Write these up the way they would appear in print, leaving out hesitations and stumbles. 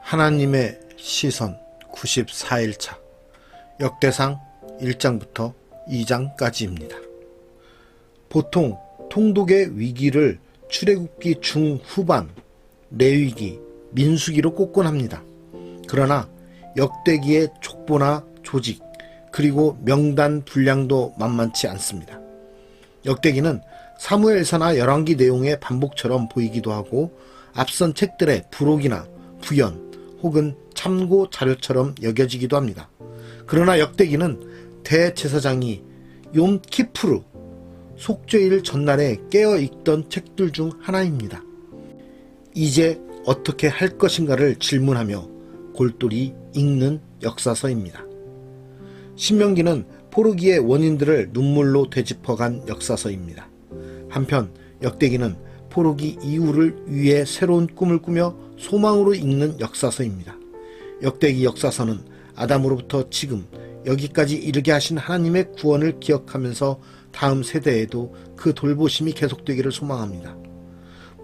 하나님의 시선 94일차 역대상 1장부터 2장까지입니다. 보통 통독의 위기를 출애굽기 중후반, 레위기, 민수기로 꼽곤 합니다. 그러나 역대기의 족보나 조직, 그리고 명단 분량도 만만치 않습니다. 역대기는 사무엘서나 열왕기 내용의 반복처럼 보이기도 하고 앞선 책들의 부록이나 부연 혹은 참고 자료처럼 여겨지기도 합니다. 그러나 역대기는 대제사장이 욤 키푸르, 속죄일 전날에 깨어 읽던 책들 중 하나입니다. 이제 어떻게 할 것인가를 질문하며 골똘히 읽는 역사서입니다. 신명기는 포로기의 원인들을 눈물로 되짚어간 역사서입니다. 한편 역대기는 포로기 이후를 위해 새로운 꿈을 꾸며 소망으로 읽는 역사서입니다. 역대기 역사서는 아담으로부터 지금 여기까지 이르게 하신 하나님의 구원을 기억하면서 다음 세대에도 그 돌보심이 계속되기를 소망합니다.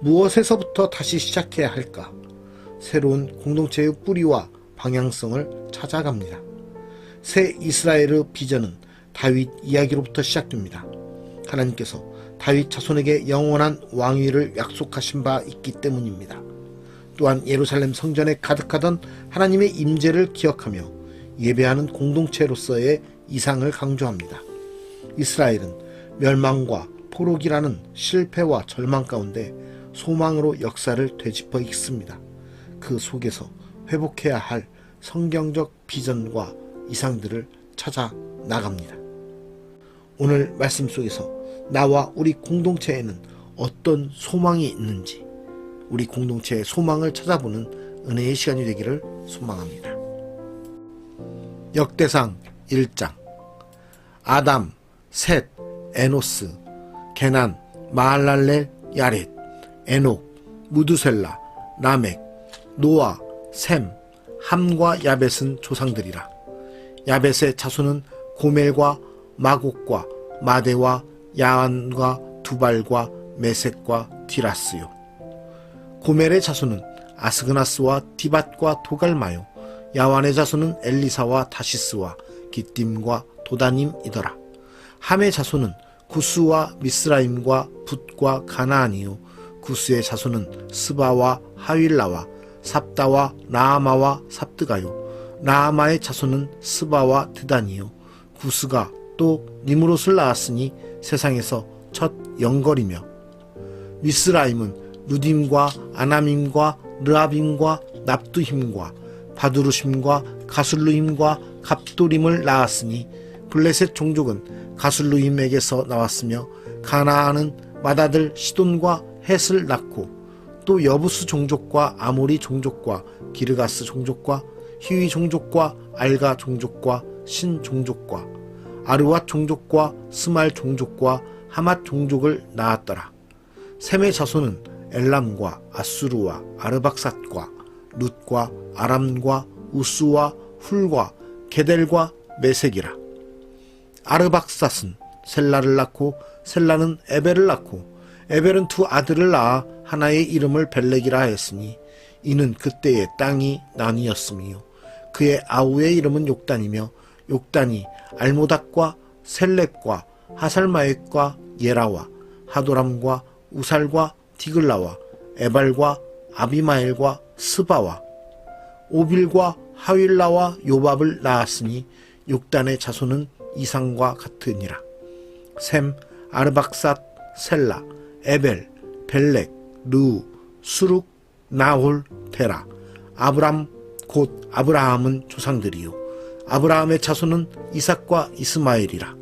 무엇에서부터 다시 시작해야 할까? 새로운 공동체의 뿌리와 방향성을 찾아갑니다. 새 이스라엘의 비전은 다윗 이야기로부터 시작됩니다. 하나님께서 다윗 자손에게 영원한 왕위를 약속하신 바 있기 때문입니다. 또한 예루살렘 성전에 가득하던 하나님의 임재를 기억하며 예배하는 공동체로서의 이상을 강조합니다. 이스라엘은 멸망과 포로기라는 실패와 절망 가운데 소망으로 역사를 되짚어 읽습니다. 그 속에서 회복해야 할 성경적 비전과 이상들을 찾아 나갑니다. 오늘 말씀 속에서 나와 우리 공동체에는 어떤 소망이 있는지, 우리 공동체의 소망을 찾아보는 은혜의 시간이 되기를 소망합니다. 역대상 1장. 아담, 셋, 에노스, 게난, 마할랄렐, 야렛, 에녹, 무두셀라, 라멕, 노아, 셈, 함과 야벳은 조상들이라. 야벳의 자손은 고멜과 마곡과 마대와 야안과 두발과 메섹과 디라스요. 고멜의 자손은 아스그나스와 디밧과 도갈마요. 야완의 자손은 엘리사와 다시스와 기띔과 도다님이더라. 함의 자손은 구스와 미스라임과 붓과 가나안이요. 구스의 자손은 스바와 하윌라와 삽다와 나아마와 삽드가요. 나아마의 자손은 스바와 드단이요. 구스가 또 니므롯을 낳았으니 세상에서 첫 영걸이며, 미스라임은 루딤과 아나밈과 르아빔과 납두힘과 바두루심과 가술루임과 갑도림을 낳았으니 블레셋 종족은 가술루임에게서 나왔으며, 가나안은 맏아들 시돈과 헷을 낳고 또 여부스 종족과 아모리 종족과 기르가스 종족과 히위 종족과 알가 종족과 신 종족과 아르왓 종족과 스말 종족과 하맛 종족을 낳았더라. 셈의 자손은 엘람과 아수르와 아르박삿과 룻과 아람과 우스와 훌과 게델과 메색이라. 아르박삿은 셀라를 낳고 셀라는 에벨을 낳고 에벨은 두 아들을 낳아 하나의 이름을 벨렉이라 했으니 이는 그때의 땅이 나뉘었으며 그의 아우의 이름은 욕단이며 욕단이 알모닥과 셀렉과 하살마액과 예라와 하도람과 우살과 디글라와 에발과 아비마엘과 스바와 오빌과 하윌라와 요밥을 낳았으니 욕단의 자손은 이상과 같으니라. 셈, 아르박삿, 셀라, 에벨, 벨렉, 르우, 수룩, 나홀, 테라, 아브람 곧 아브라함은 조상들이요. 아브라함의 자손은 이삭과 이스마엘이라.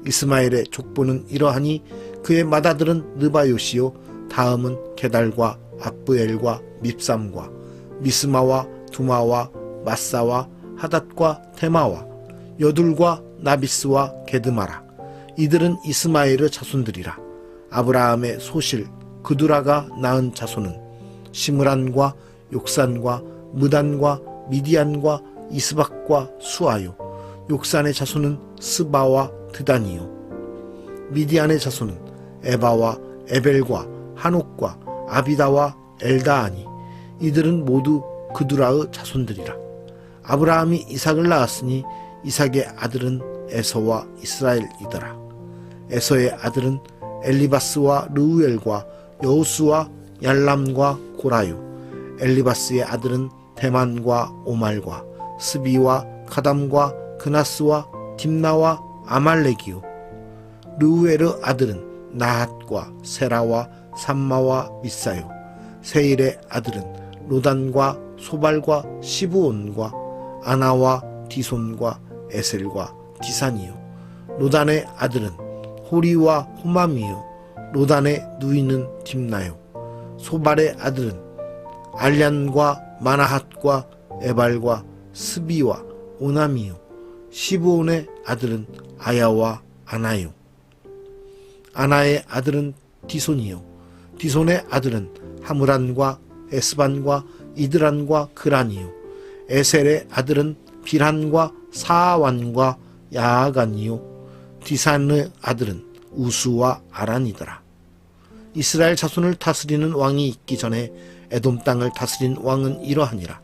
이스마엘의 족보는 이러하니 그의 맏아들은 느바요시요. 다음은 게달과 압브엘과 밉삼과 미스마와 두마와 마사와 하닷과 테마와 여둘과 나비스와 게드마라. 이들은 이스마엘의 자손들이라. 아브라함의 소실 그두라가 낳은 자손은 시므란과 욕산과 무단과 미디안과 이스박과 수아요. 욕산의 자손은 스바와 드단이요. 미디안의 자손은 에바와 에벨과 한옥과 아비다와 엘다아니. 이들은 모두 그두라의 자손들이라. 아브라함이 이삭을 낳았으니 이삭의 아들은 에서와 이스라엘이더라. 에서의 아들은 엘리바스와 르우엘과 여우스와 얄람과 고라요. 엘리바스의 아들은 대만과 오말과 스비와 가담과 그나스와 딥나와 아말렉이요. 르우엘의 아들은 나핫과 세라와 삼마와 미사요. 세일의 아들은 로단과 소발과 시브온과 아나와 디손과 에셀과 디산이요. 로단의 아들은 호리와 호맘이요. 로단의 누이는 딥나요. 소발의 아들은 알냔과 마나핫과 에발과 스비와 오남이요. 시브온의 아들은 아야와 아나요. 아나의 아들은 디손이요. 디손의 아들은 하므란과 에스반과 이드란과 그란이요. 에셀의 아들은 비란과 사완과 야아간이요. 디산의 아들은 우수와 아란이더라. 이스라엘 자손을 다스리는 왕이 있기 전에 에돔 땅을 다스린 왕은 이러하니라.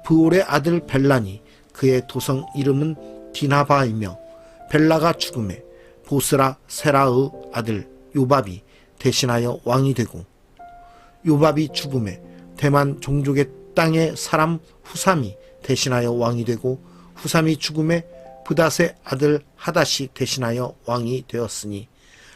브올의 아들 벨란이 그의 도성 이름은 디나바이며 벨라가 죽음에 보스라 세라의 아들 요밥이 대신하여 왕이 되고 요밥이 죽음에 대만 종족의 땅의 사람 후삼이 대신하여 왕이 되고 후삼이 죽음에 브닷의 아들 하닷이 대신하여 왕이 되었으니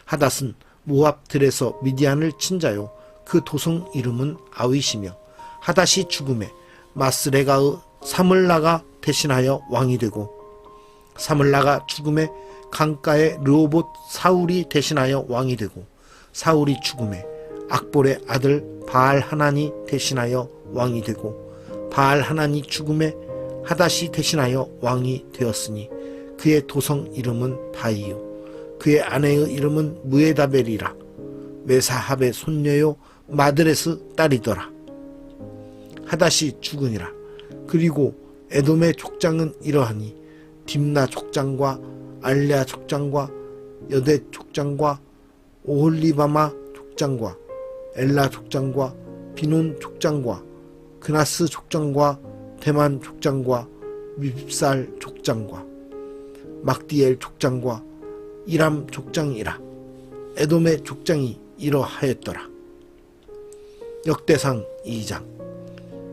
하닷은 모압들에서 미디안을 친 자요 그 도성 이름은 아윗이며 하닷이 죽음에 마스레가의 사물라가 대신하여 왕이 되고 사물라가 죽음에 강가의 르호봇 사울이 대신하여 왕이 되고 사울이 죽음에 악볼의 아들 바알 하난이 대신하여 왕이 되고 바알 하난이 죽음에 하닷이 대신하여 왕이 되었으니 그의 도성 이름은 바이요 그의 아내의 이름은 무에다벨이라. 메사합의 손녀요 마드레스 딸이더라. 하닷이 죽으니라. 그리고 에돔의 족장은 이러하니 딥나 족장과 알랴 족장과 여대 족장과 오홀리바마 족장과 엘라 족장과 비논 족장과 그나스 족장과 대만 족장과 밉살 족장과 막디엘 족장과 이람 족장이라. 에돔의 족장이 이러하였더라. 역대상 2장.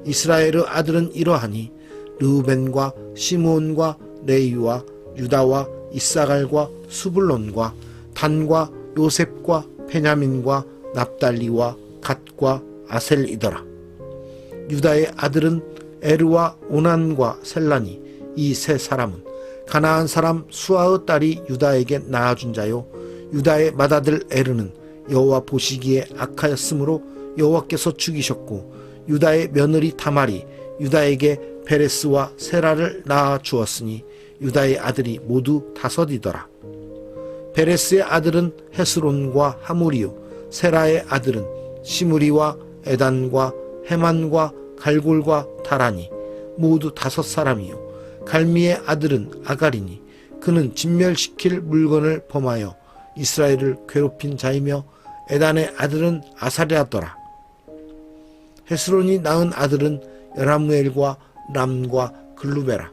이스라엘의 아들은 이러하니 르우벤과 시므온과 레위와 유다와 이사갈과 수불론과 단과 요셉과 베냐민과 납달리와 갓과 아셀이더라. 유다의 아들은 에르와 오난과 셀라니 이 세 사람은 가나안 사람 수아의 딸이 유다에게 낳아준 자요 유다의 맏아들 에르는 여호와 보시기에 악하였으므로 여호와께서 죽이셨고 유다의 며느리 다말이 유다에게 베레스와 세라를 낳아 주었으니 유다의 아들이 모두 5이더라. 베레스의 아들은 헤스론과 하물이요 세라의 아들은 시므리와 에단과 헤만과 갈골과 다라니 모두 5사람이요 갈미의 아들은 아가리니 그는 진멸시킬 물건을 범하여 이스라엘을 괴롭힌 자이며 에단의 아들은 아사랴더라. 헤스론이 낳은 아들은 여라무엘과 람과 글루베라.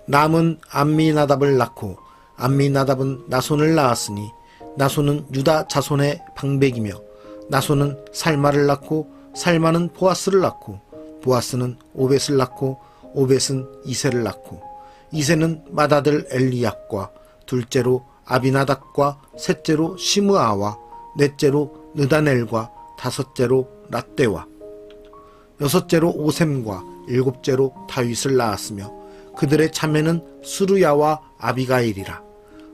람은 암미나답을 낳고 암미나답은 나손을 낳았으니 나손은 유다 자손의 방백이며 나손은 살마를 낳고 살마는 보아스를 낳고 보아스는 오벳을 낳고 오벳은 이세를 낳고 이세는 맏아들 엘리압과 둘째로 아비나답과 셋째로 시므아와 넷째로 느다넬과 다섯째로 랏대와 여섯째로 오셈과 일곱째로 다윗을 낳았으며 그들의 자매는 수르야와 아비가일이라.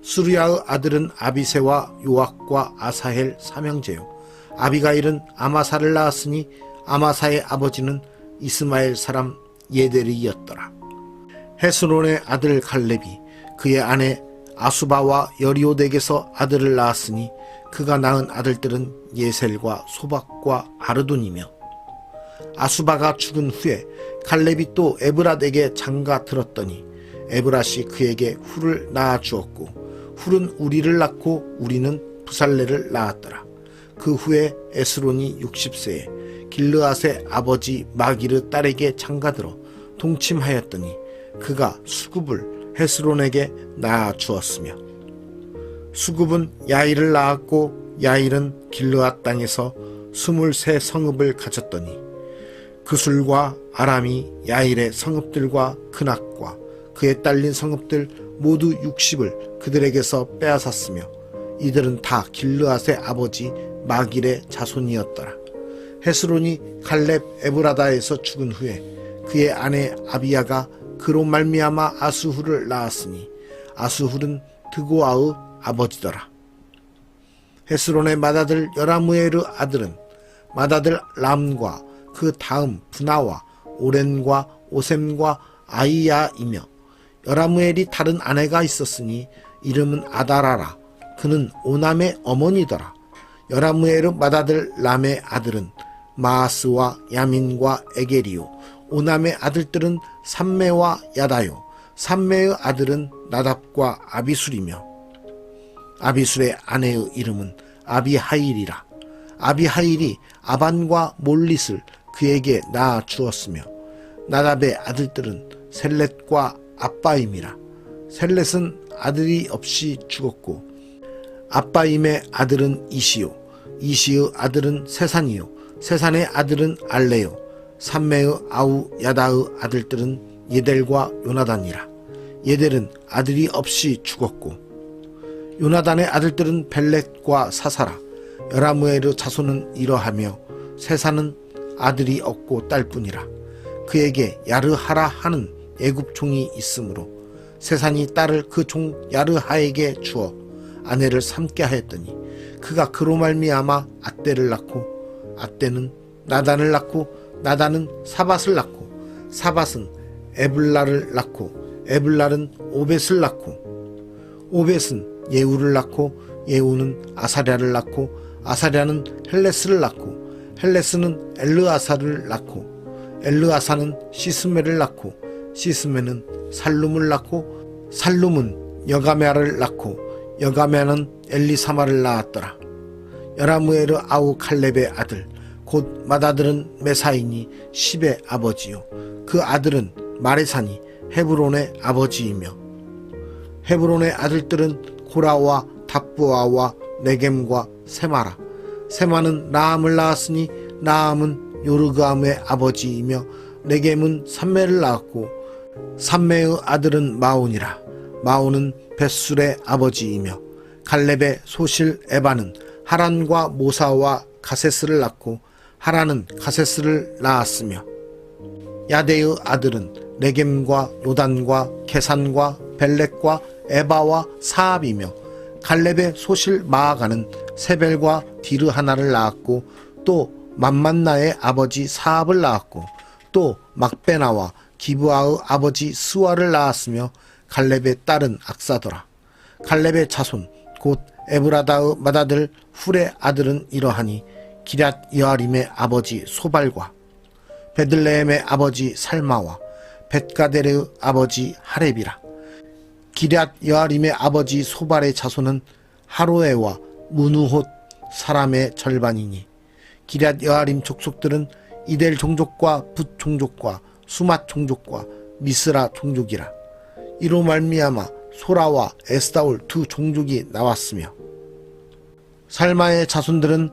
수르야의 아들은 아비세와 요악과 아사헬 삼형제요 아비가일은 아마사를 낳았으니 아마사의 아버지는 이스마엘 사람 예데리였더라. 헤스론의 아들 갈렙이 그의 아내 아수바와 여리오덱에서 아들을 낳았으니 그가 낳은 아들들은 예셀과 소박과 아르돈이며 아수바가 죽은 후에 갈렙이 또 에브랏에게 장가 들었더니 에브랏이 그에게 훌을 낳아 주었고 훌은 우리를 낳고 우리는 부살레를 낳았더라. 그 후에 에스론이 60세에 길르앗의 아버지 마기르 딸에게 장가들어 동침하였더니 그가 수굽을 헤스론에게 낳아 주었으며 수굽은 야일을 낳았고 야일은 길르앗 땅에서 23 성읍을 가졌더니 그술과 아람이 야일의 성읍들과 그낙과 그에 딸린 성읍들 모두 60을 그들에게서 빼앗았으며 이들은 다 길르앗의 아버지 마길의 자손이었더라. 헤스론이 갈렙 에브라다에서 죽은 후에 그의 아내 아비야가 그로 말미암아 아수훌을 낳았으니 아수훌은 드고아의 아버지더라. 헤스론의 맏아들 여라무엘의 아들은 맏아들 람과 그 다음 분하와 오렌과 오셈과 아이야이며 여라무엘이 다른 아내가 있었으니 이름은 아다라라. 그는 오남의 어머니더라. 여라무엘의 맏아들 람의 아들은 마아스와 야민과 에게리요. 오남의 아들들은 삼매와 야다요. 삼매의 아들은 나답과 아비술이며 아비술의 아내의 이름은 아비하일이라. 아비하일이 아반과 몰릿을 그에게 낳아 주었으며 나답의 아들들은 셀렛과 아빠임이라. 셀렛은 아들이 없이 죽었고 아빠임의 아들은 이시요. 이시의 아들은 세산이요. 세산의 아들은 알레요. 삼매의 아우 야다의 아들들은 예델과 요나단이라. 예델은 아들이 없이 죽었고 요나단의 아들들은 벨렛과 사사라. 여라무엘의 자손은 이러하며 세산은 아들이 없고 딸뿐이라. 그에게 야르하라 하는 애굽 종이 있으므로 세산이 딸을 그 종 야르하에게 주어 아내를 삼게 하였더니 그가 그로 말미암아 앗대를 낳고 앗대는 나단을 낳고 나단은 사밧을 낳고 사밧은 에블라를 낳고 에블랄은 오벳을 낳고 오벳은 예우를 낳고 예우는 아사랴를 낳고 아사랴는 헬레스를 낳고 헬레스는 엘르아사를 낳고 엘르아사는 시스메를 낳고 시스메는 살룸을 낳고 살룸은 여가메아를 낳고 여가메아는 엘리사마를 낳았더라. 여라무엘의 아우 칼렙의 아들 곧 맏아들은 메사이니 10의 아버지요. 그 아들은 마레산이 헤브론의 아버지이며 헤브론의 아들들은 고라와 답부아와 네겜과 세마라. 세마는 나암을 낳았으니 나암은 요르그암의 아버지이며 네겜은 삼매를 낳았고 삼매의 아들은 마온이라. 마온은 벳술의 아버지이며 갈렙의 소실 에바는 하란과 모사와 가세스를 낳고 하란은 가세스를 낳았으며 야데의 아들은 네겜과 요단과 게산과 벨렉과 에바와 사압이며 갈렙의 소실 마아가는 세벨과 디르 하나를 낳았고 또 맘만나의 아버지 사압을 낳았고 또 막베나와 기브아의 아버지 스와를 낳았으며 갈렙의 딸은 악사더라. 갈렙의 자손 곧 에브라다의 맏아들 훌의 아들은 이러하니 기럇 여아림의 아버지 소발과 베들레헴의 아버지 살마와 벳가델의 아버지 하렙이라. 기럇 여아림의 아버지 소발의 자손은 하로에와 무누톳 사람의 절반이니 기럇 여아림 족속들은 이델 종족과 붓 종족과 수맛 종족과 미스라 종족이라. 이로 말미암아 소라와 에스다올 두 종족이 나왔으며 살마의 자손들은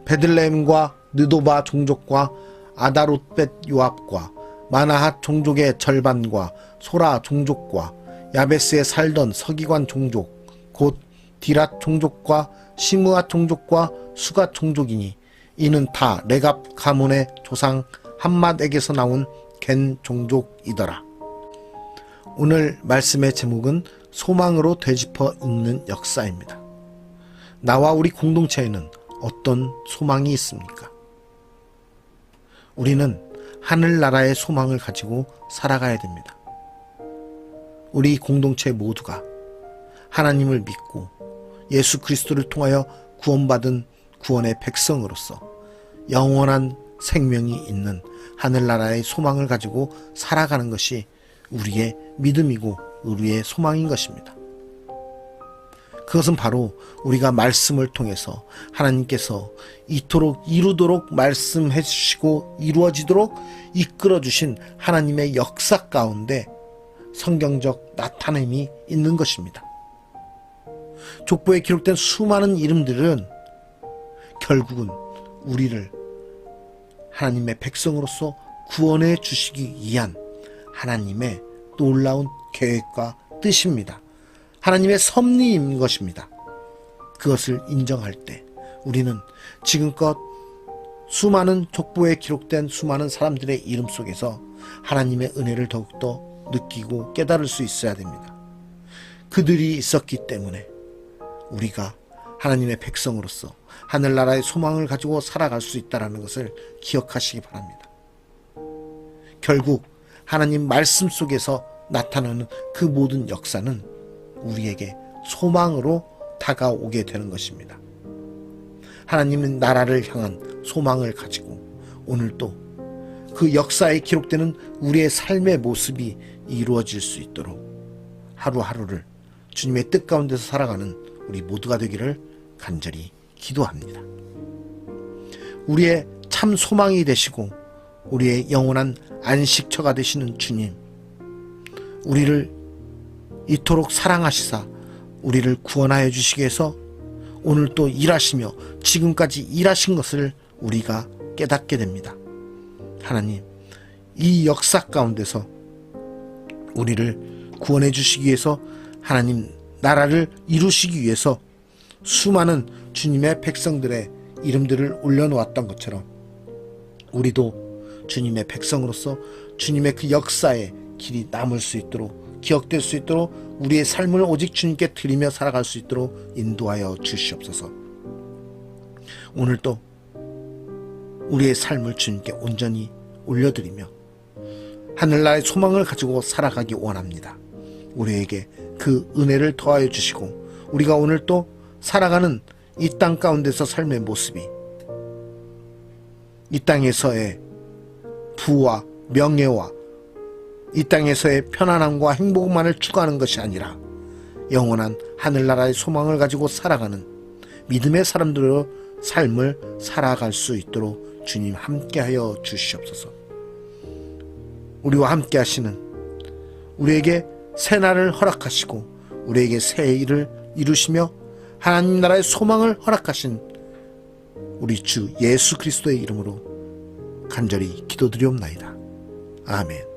베들레헴과 느도바 종족과 아다롯벳 요압과 마나핫 종족의 절반과 소라 종족과 야베스에 살던 서기관 종족 곧 디랏 종족과 시므앗 종족과 수갓 종족이니 이는 다 레갑 가문의 조상 함맛에게서 나온 겐 종족이더라. 오늘 말씀의 제목은 소망으로 되짚어 읽는 역사입니다. 나와 우리 공동체에는 어떤 소망이 있습니까? 우리는 하늘나라의 소망을 가지고 살아가야 됩니다. 우리 공동체 모두가 하나님을 믿고 예수 그리스도를 통하여 구원받은 구원의 백성으로서 영원한 생명이 있는 하늘나라의 소망을 가지고 살아가는 것이 우리의 믿음이고 우리의 소망인 것입니다. 그것은 바로 우리가 말씀을 통해서 하나님께서 이토록 이루도록 말씀해 주시고 이루어지도록 이끌어 주신 하나님의 역사 가운데 성경적 나타남이 있는 것입니다. 족보에 기록된 수많은 이름들은 결국은 우리를 하나님의 백성으로서 구원해 주시기 위한 하나님의 놀라운 계획과 뜻입니다. 하나님의 섭리인 것입니다. 그것을 인정할 때 우리는 지금껏 수많은 족보에 기록된 수많은 사람들의 이름 속에서 하나님의 은혜를 더욱더 느끼고 깨달을 수 있어야 됩니다. 그들이 있었기 때문에 우리가 하나님의 백성으로서 하늘나라의 소망을 가지고 살아갈 수 있다는 것을 기억하시기 바랍니다. 결국 하나님 말씀 속에서 나타나는 그 모든 역사는 우리에게 소망으로 다가오게 되는 것입니다. 하나님은 나라를 향한 소망을 가지고 오늘도 그 역사에 기록되는 우리의 삶의 모습이 이루어질 수 있도록 하루하루를 주님의 뜻 가운데서 살아가는 우리 모두가 되기를 간절히 기도합니다. 우리의 참 소망이 되시고 우리의 영원한 안식처가 되시는 주님, 우리를 이토록 사랑하시사 우리를 구원하여 주시기 위해서 오늘 또 일하시며 지금까지 일하신 것을 우리가 깨닫게 됩니다. 하나님, 이 역사 가운데서 우리를 구원해 주시기 위해서 하나님 나라를 이루시기 위해서 수많은 주님의 백성들의 이름들을 올려놓았던 것처럼 우리도 주님의 백성으로서 주님의 그 역사의 길이 남을 수 있도록 기억될 수 있도록 우리의 삶을 오직 주님께 드리며 살아갈 수 있도록 인도하여 주시옵소서. 오늘도 우리의 삶을 주님께 온전히 올려드리며 하늘나라의 소망을 가지고 살아가기 원합니다. 우리에게 그 은혜를 더하여 주시고 우리가 오늘 또 살아가는 이 땅 가운데서 삶의 모습이 이 땅에서의 부와 명예와 이 땅에서의 편안함과 행복만을 추구하는 것이 아니라 영원한 하늘나라의 소망을 가지고 살아가는 믿음의 사람들의 삶을 살아갈 수 있도록 주님 함께하여 주시옵소서. 우리와 함께 하시는 우리에게 새 날을 허락하시고 우리에게 새 일을 이루시며 하나님 나라의 소망을 허락하신 우리 주 예수 그리스도의 이름으로 간절히 기도드리옵나이다. 아멘.